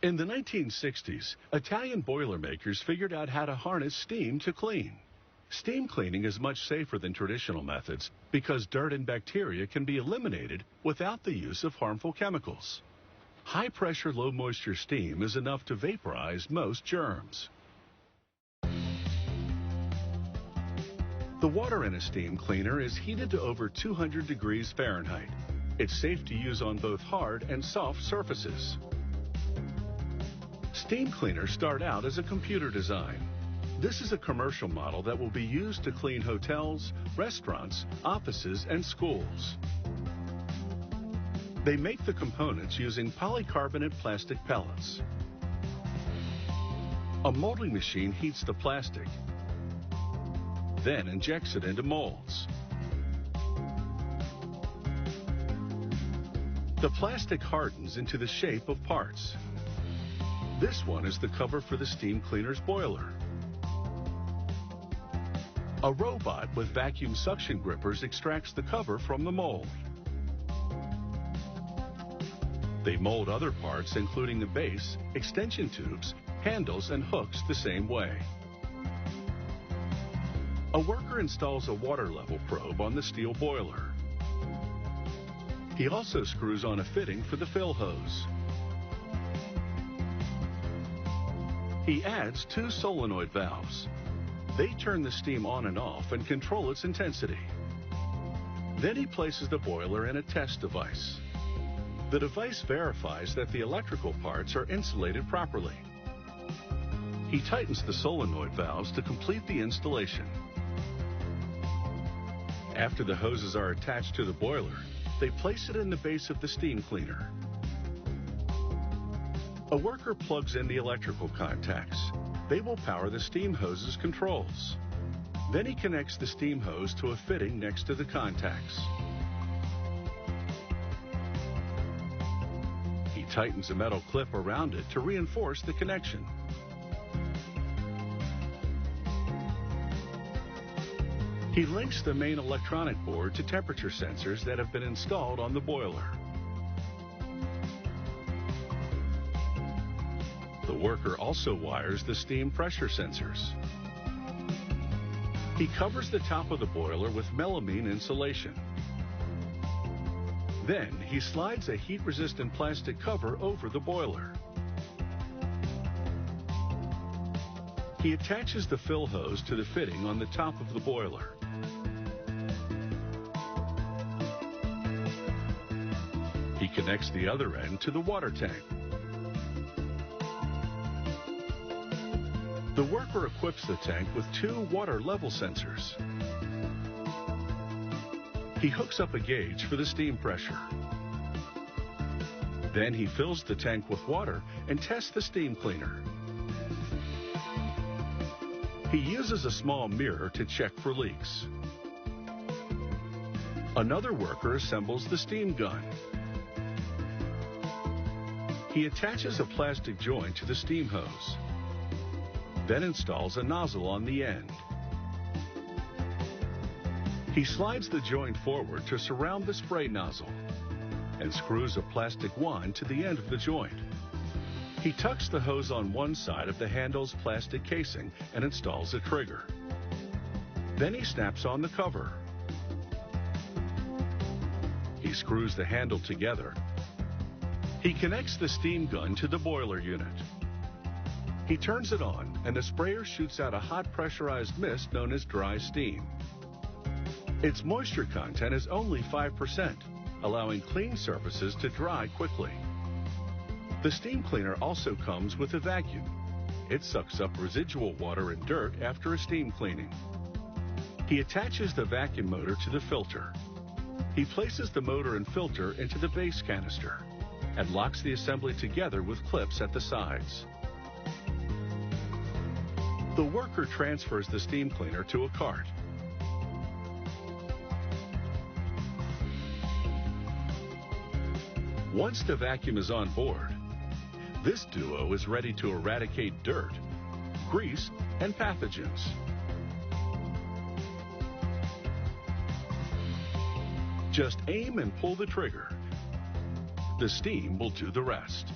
In the 1960s, Italian Boilermakers figured out how to harness steam to clean. Steam cleaning is much safer than traditional methods because dirt and bacteria can be eliminated without the use of harmful chemicals. High-pressure, low-moisture steam is enough to vaporize most germs. The water in a steam cleaner is heated to over 200 degrees Fahrenheit. It's safe to use on both hard and soft surfaces. Steam cleaners start out as a computer design. This is a commercial model that will be used to clean hotels, restaurants, offices, and schools. They make the components using polycarbonate plastic pellets. A molding machine heats the plastic, then injects it into molds. The plastic hardens into the shape of parts. This one is the cover for the steam cleaner's boiler. A robot with vacuum suction grippers extracts the cover from the mold. They mold other parts, including the base, extension tubes, handles, and hooks the same way. A worker installs a water level probe on the steel boiler. He also screws on a fitting for the fill hose. He adds 2 solenoid valves. They turn the steam on and off and control its intensity. Then he places the boiler in a test device. The device verifies that the electrical parts are insulated properly. He tightens the solenoid valves to complete the installation. After the hoses are attached to the boiler, they place it in the base of the steam cleaner. A worker plugs in the electrical contacts. They will power the steam hose's controls. Then he connects the steam hose to a fitting next to the contacts. He tightens a metal clip around it to reinforce the connection. He links the main electronic board to temperature sensors that have been installed on the boiler. The worker also wires the steam pressure sensors. He covers the top of the boiler with melamine insulation. Then he slides a heat-resistant plastic cover over the boiler. He attaches the fill hose to the fitting on the top of the boiler. He connects the other end to the water tank. The worker equips the tank with 2 water level sensors. He hooks up a gauge for the steam pressure. Then he fills the tank with water and tests the steam cleaner. He uses a small mirror to check for leaks. Another worker assembles the steam gun. He attaches a plastic joint to the steam hose, then installs a nozzle on the end. He slides the joint forward to surround the spray nozzle and screws a plastic wand to the end of the joint. He tucks the hose on one side of the handle's plastic casing and installs a trigger. Then he snaps on the cover. He screws the handle together. He connects the steam gun to the boiler unit. He turns it on, and the sprayer shoots out a hot pressurized mist known as dry steam. Its moisture content is only 5%, allowing clean surfaces to dry quickly. The steam cleaner also comes with a vacuum. It sucks up residual water and dirt after a steam cleaning. He attaches the vacuum motor to the filter. He places the motor and filter into the base canister and locks the assembly together with clips at the sides. The worker transfers the steam cleaner to a cart. Once the vacuum is on board, this duo is ready to eradicate dirt, grease, and pathogens. Just aim and pull the trigger. The steam will do the rest.